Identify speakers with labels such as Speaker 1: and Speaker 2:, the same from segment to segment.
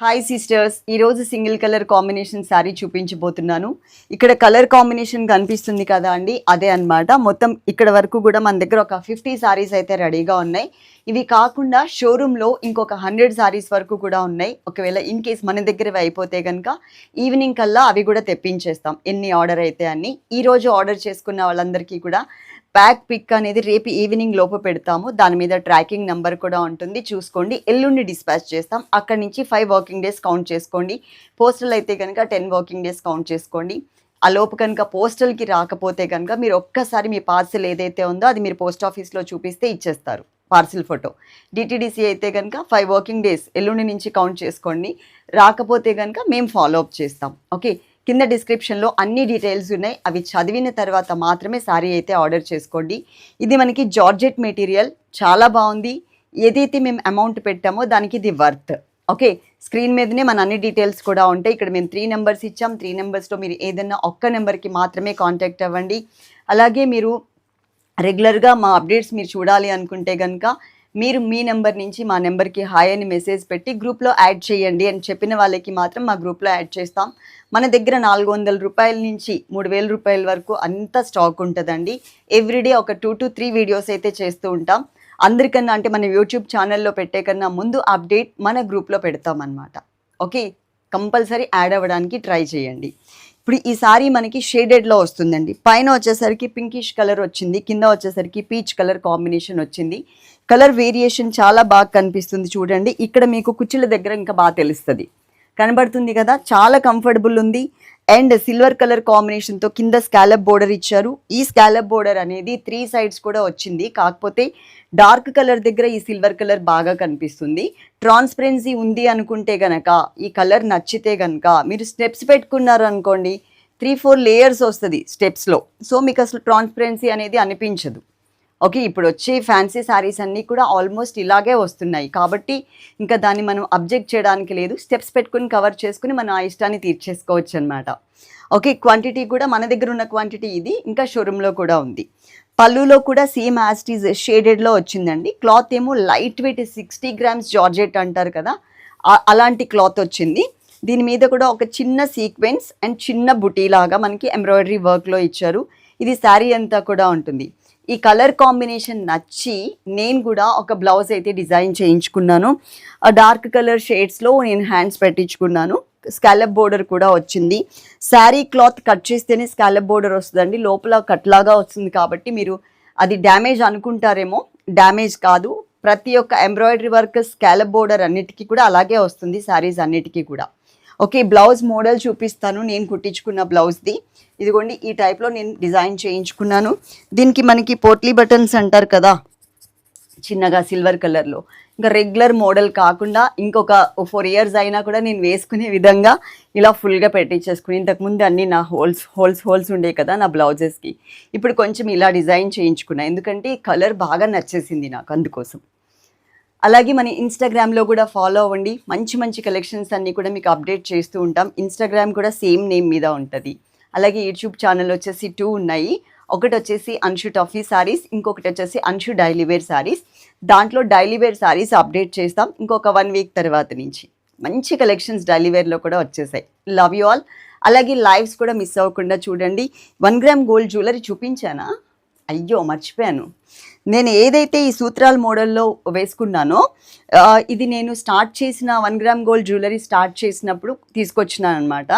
Speaker 1: Hi sisters, ఈరోజు single colour combination sari చూపించబోతున్నాను. ఇక్కడ కలర్ కాంబినేషన్ కనిపిస్తుంది కదా అండి, అదే అన్నమాట. మొత్తం ఇక్కడ వరకు కూడా మన దగ్గర ఒక 50 శారీస్ అయితే రెడీగా ఉన్నాయి. ఇవి కాకుండా షోరూంలో ఇంకొక 100 శారీస్ వరకు కూడా ఉన్నాయి. ఒకవేళ ఇన్ కేస్ మన దగ్గర అయిపోతే కనుక ఈవినింగ్ కల్లా అవి కూడా తెప్పించేస్తాం, ఎన్ని ఆర్డర్ అయితే అన్ని. ఈరోజు ఆర్డర్ చేసుకున్న వాళ్ళందరికీ కూడా ప్యాక్ పిక్ అనేది రేపు ఈవినింగ్ లోపు పెడతాము. దాని మీద ట్రాకింగ్ నెంబర్ కూడా ఉంటుంది, చూసుకోండి. ఎల్లుండి డిస్పాచ్ చేస్తాం. అక్కడి నుంచి 5 వర్కింగ్ డేస్ కౌంట్ చేసుకోండి. పోస్టల్ అయితే కనుక 10 వర్కింగ్ డేస్ కౌంట్ చేసుకోండి. ఆ లోపు కనుక పోస్టల్కి రాకపోతే కనుక మీరు ఒక్కసారి మీ పార్సిల్ ఏదైతే ఉందో అది మీరు పోస్ట్ ఆఫీస్లో చూపిస్తే ఇచ్చేస్తారు పార్సిల్ ఫోటో. డిటీడీసీ అయితే కనుక 5 వర్కింగ్ డేస్ ఎల్లుండి నుంచి కౌంట్ చేసుకోండి. రాకపోతే కనుక మేము ఫాలో అప్ చేస్తాం. ఓకే, కింద డిస్క్రిప్షన్లో అన్ని డీటెయిల్స్ ఉన్నాయి. అవి చదివిన తర్వాత మాత్రమే శారీ అయితే ఆర్డర్ చేసుకోండి. ఇది మనకి జార్జెట్ మెటీరియల్, చాలా బాగుంది. ఏదైతే మేము అమౌంట్ పెట్టామో దానికి ఇది వర్త్. ఓకే, స్క్రీన్ మీదనే మన అన్ని డీటెయిల్స్ కూడా ఉంటాయి. ఇక్కడ మేము 3 నెంబర్స్ ఇచ్చాం. 3 నెంబర్స్లో మీరు ఏదైనా ఒక్క నెంబర్కి మాత్రమే కాంటాక్ట్ అవ్వండి. అలాగే మీరు రెగ్యులర్గా మా అప్డేట్స్ మీరు చూడాలి అనుకుంటే కనుక మీరు మీ నెంబర్ నుంచి మా నెంబర్కి హాయ్ అని మెసేజ్ పెట్టి గ్రూప్లో యాడ్ చేయండి అని చెప్పిన వాళ్ళకి మాత్రం మా గ్రూప్లో యాడ్ చేస్తాం. మన దగ్గర 400 రూపాయల నుంచి 3000 రూపాయల వరకు అంత స్టాక్ ఉంటుందండి. ఎవ్రీడే ఒక 2 to 3 వీడియోస్ అయితే చేస్తూ ఉంటాం. అందరికన్నా అంటే మన యూట్యూబ్ ఛానల్లో పెట్టే కన్నా ముందు అప్డేట్ మన గ్రూప్లో పెడతామన్నమాట. ఓకే, కంపల్సరీ యాడ్ అవ్వడానికి ట్రై చేయండి. ఇప్పుడు ఈ సారీ మనకి షేడెడ్లో వస్తుందండి. పైన వచ్చేసరికి పింకిష్ కలర్ వచ్చింది, కింద వచ్చేసరికి పీచ్ కలర్ కాంబినేషన్ వచ్చింది. కలర్ వేరియేషన్ చాలా బాగా కనిపిస్తుంది చూడండి. ఇక్కడ మీకు కుచ్చుల దగ్గర ఇంకా బాగా తెలుస్తుంది, కనబడుతుంది కదా. చాలా కంఫర్టబుల్ ఉంది. అండ్ సిల్వర్ కలర్ కాంబినేషన్తో కింద స్కాలప్ బోర్డర్ ఇచ్చారు. ఈ స్కాలప్ బోర్డర్ అనేది 3 సైడ్స్ కూడా వచ్చింది. కాకపోతే డార్క్ కలర్ దగ్గర ఈ సిల్వర్ కలర్ బాగా కనిపిస్తుంది. ట్రాన్స్పరెన్సీ ఉంది అనుకుంటే గనక, ఈ కలర్ నచ్చితే గనక మీరు స్టెప్స్ పెట్టుకున్నారు అనుకోండి, 3-4 లేయర్స్ వస్తుంది స్టెప్స్లో. సో మీకు అసలు ట్రాన్స్పరెన్సీ అనేది అనిపించదు. ఓకే, ఇప్పుడు వచ్చే ఫ్యాన్సీ శారీస్ అన్నీ కూడా ఆల్మోస్ట్ ఇలాగే వస్తున్నాయి కాబట్టి ఇంకా దాన్ని మనం అబ్జెక్ట్ చేయడానికి లేదు. స్టెప్స్ పెట్టుకుని కవర్ చేసుకుని మనం ఆ ఇష్టాన్ని తీర్చేసుకోవచ్చు అనమాట. ఓకే, క్వాంటిటీ కూడా మన దగ్గర ఉన్న క్వాంటిటీ ఇది, ఇంకా షోరూంలో కూడా ఉంది. పళ్ళులో కూడా సేమ్ యాజ్ ఇట్ ఈజ్ షేడెడ్లో వచ్చిందండి. క్లాత్ ఏమో లైట్ వెయిట్ 60 గ్రామ్స్ జార్జెట్ అంటారు కదా, అలాంటి క్లాత్ వచ్చింది. దీని మీద కూడా ఒక చిన్న సీక్వెన్స్ అండ్ చిన్న బుటీ లాగా మనకి ఎంబ్రాయిడరీ వర్క్లో ఇచ్చారు. ఇది శారీ అంతా కూడా ఉంటుంది. ఈ కలర్ కాంబినేషన్ నచ్చి నేను కూడా ఒక బ్లౌజ్ అయితే డిజైన్ చేయించుకున్నాను. ఆ డార్క్ కలర్ షేడ్స్లో నేను హ్యాండ్స్ పెట్టించుకున్నాను. స్కాలప్ బోర్డర్ కూడా వచ్చింది. శారీ క్లాత్ కట్ చేస్తేనే స్కాలప్ బోర్డర్ వస్తుందండి, లోపల కట్ లాగా వస్తుంది. కాబట్టి మీరు అది డ్యామేజ్ అనుకుంటారేమో, డ్యామేజ్ కాదు. ప్రతి ఒక్క ఎంబ్రాయిడరీ వర్క్ స్కాలప్ బోర్డర్ అన్నిటికీ కూడా అలాగే వస్తుంది శారీస్ అన్నిటికీ కూడా. ఓకే, బ్లౌజ్ మోడల్ చూపిస్తాను నేను కుట్టించుకున్న బ్లౌజ్ది. ఇదిగోండి, ఈ టైప్లో నేను డిజైన్ చేయించుకున్నాను. దీనికి మనకి పోట్లీ బటన్స్ అంటారు కదా, చిన్నగా సిల్వర్ కలర్లో. ఇంకా రెగ్యులర్ మోడల్ కాకుండా ఇంకొక 4 ఇయర్స్ అయినా కూడా నేను వేసుకునే విధంగా ఇలా ఫుల్గా పెట్టించేసుకుని, ఇంతకుముందు అన్నీ నా హోల్స్ ఉండే కదా నా బ్లౌజెస్కి. ఇప్పుడు కొంచెం ఇలా డిజైన్ చేయించుకున్నా, ఎందుకంటే కలర్ బాగా నచ్చేసింది నాకు, అందుకోసం. అలాగే మన ఇన్స్టాగ్రామ్లో కూడా ఫాలో అవ్వండి. మంచి మంచి కలెక్షన్స్ అన్నీ కూడా మీకు అప్డేట్ చేస్తూ ఉంటాం. ఇన్స్టాగ్రామ్ కూడా సేమ్ నేమ్ మీద ఉంటుంది. అలాగే యూట్యూబ్ ఛానల్ వచ్చేసి 2 ఉన్నాయి. ఒకటి వచ్చేసి అన్షు టఫీ శారీస్, ఇంకొకటి వచ్చేసి అన్షు డైలీ వేర్ శారీస్. దాంట్లో డైలీ వేర్ శారీస్ అప్డేట్ చేస్తాం ఇంకొక 1 వీక్ తర్వాత నుంచి. మంచి కలెక్షన్స్ డైలీ వేర్లో కూడా వచ్చేసాయి. Love you all. అలాగే లైవ్స్ కూడా మిస్ అవ్వకుండా చూడండి. 1 గ్రామ్ గోల్డ్ జ్యువెలరీ చూపించానా? అయ్యో మర్చిపోయాను. నేను ఏదైతే ఈ సూత్రాల మోడల్లో వేసుకున్నానో ఇది నేను స్టార్ట్ చేసిన 1 గ్రామ్ గోల్డ్ జ్యువెలరీ స్టార్ట్ చేసినప్పుడు తీసుకొచ్చినాను అనమాట.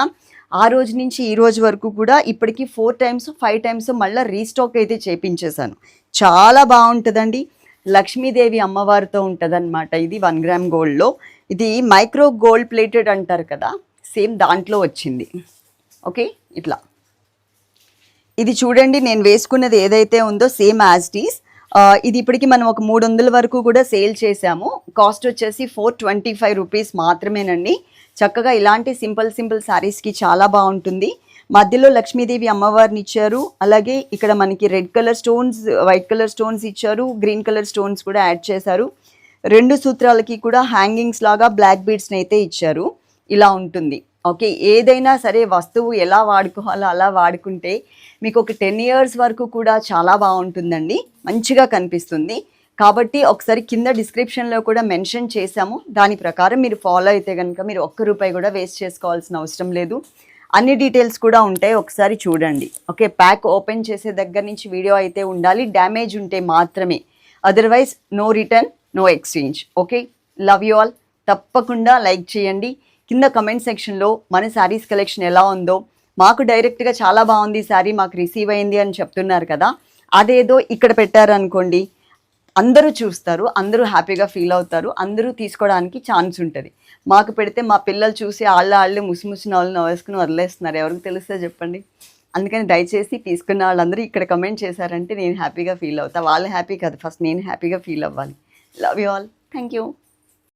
Speaker 1: ఆ రోజు నుంచి ఈ రోజు వరకు కూడా ఇప్పటికీ 4 times 5 times మళ్ళీ రీస్టాక్ అయితే చేపించేశాను. చాలా బాగుంటుందండి. లక్ష్మీదేవి అమ్మవారితో ఉంటుందన్నమాట ఇది 1 గ్రామ్ గోల్డ్లో. ఇది మైక్రో గోల్డ్ ప్లేటెడ్ అంటారు కదా, సేమ్ దాంట్లో వచ్చింది. ఓకే, ఇట్లా ఇది చూడండి. నేను వేసుకున్నది ఏదైతే ఉందో సేమ్ యాజ్ ఇట్ ఈస్. ఇది ఇప్పటికి మనం ఒక 300 వరకు కూడా సేల్ చేసాము. కాస్ట్ వచ్చేసి 425 రూపీస్ మాత్రమేనండి. చక్కగా ఇలాంటి సింపుల్ శారీస్కి చాలా బాగుంటుంది. మధ్యలో లక్ష్మీదేవి అమ్మవారిని ఇచ్చారు. అలాగే ఇక్కడ మనకి red colour stones, white colour stones ఇచ్చారు, గ్రీన్ కలర్ స్టోన్స్ కూడా యాడ్ చేశారు. 2 సూత్రాలకి కూడా హ్యాంగింగ్స్ లాగా బ్లాక్ బీడ్స్ని అయితే ఇచ్చారు. ఇలా ఉంటుంది. ఓకే, ఏదైనా సరే వస్తువు ఎలా వాడుకోవాలో అలా వాడుకుంటే మీకు ఒక 10 years వరకు కూడా చాలా బాగుంటుందండి, మంచిగా కనిపిస్తుంది. కాబట్టి ఒకసారి కింద డిస్క్రిప్షన్లో కూడా మెన్షన్ చేశాము. దాని ప్రకారం మీరు ఫాలో అయితే కనుక మీరు ఒక్క రూపాయి కూడా వేస్ట్ చేసుకోవాల్సిన అవసరం లేదు. అన్ని డీటెయిల్స్ కూడా ఉంటాయి, ఒకసారి చూడండి. ఓకే, ప్యాక్ ఓపెన్ చేసే దగ్గర నుంచి వీడియో అయితే ఉండాలి, డ్యామేజ్ ఉంటే మాత్రమే. Otherwise no return, no exchange. Okay, love you all. తప్పకుండా లైక్ చేయండి. కింద కమెంట్ సెక్షన్లో మన శారీస్ కలెక్షన్ ఎలా ఉందో, మాకు డైరెక్ట్గా చాలా బాగుంది శారీ మాకు రిసీవ్ అయింది అని చెప్తున్నారు కదా, అదేదో ఇక్కడ పెట్టారనుకోండి అందరూ చూస్తారు, అందరూ హ్యాపీగా ఫీల్ అవుతారు, అందరూ తీసుకోవడానికి ఛాన్స్ ఉంటుంది. మాకు పెడితే మా పిల్లలు చూసి వాళ్ళే ముసి నవ్వులు నవ్వేసుకుని వదిలేస్తున్నారు, ఎవరికి తెలిస్తే చెప్పండి. అందుకని దయచేసి తీసుకున్న వాళ్ళందరూ ఇక్కడ కమెంట్ చేశారంటే నేను హ్యాపీగా ఫీల్ అవుతా. వాళ్ళు హ్యాపీ కదా, ఫస్ట్ నేను హ్యాపీగా ఫీల్ అవ్వాలి. Love you all, thank you.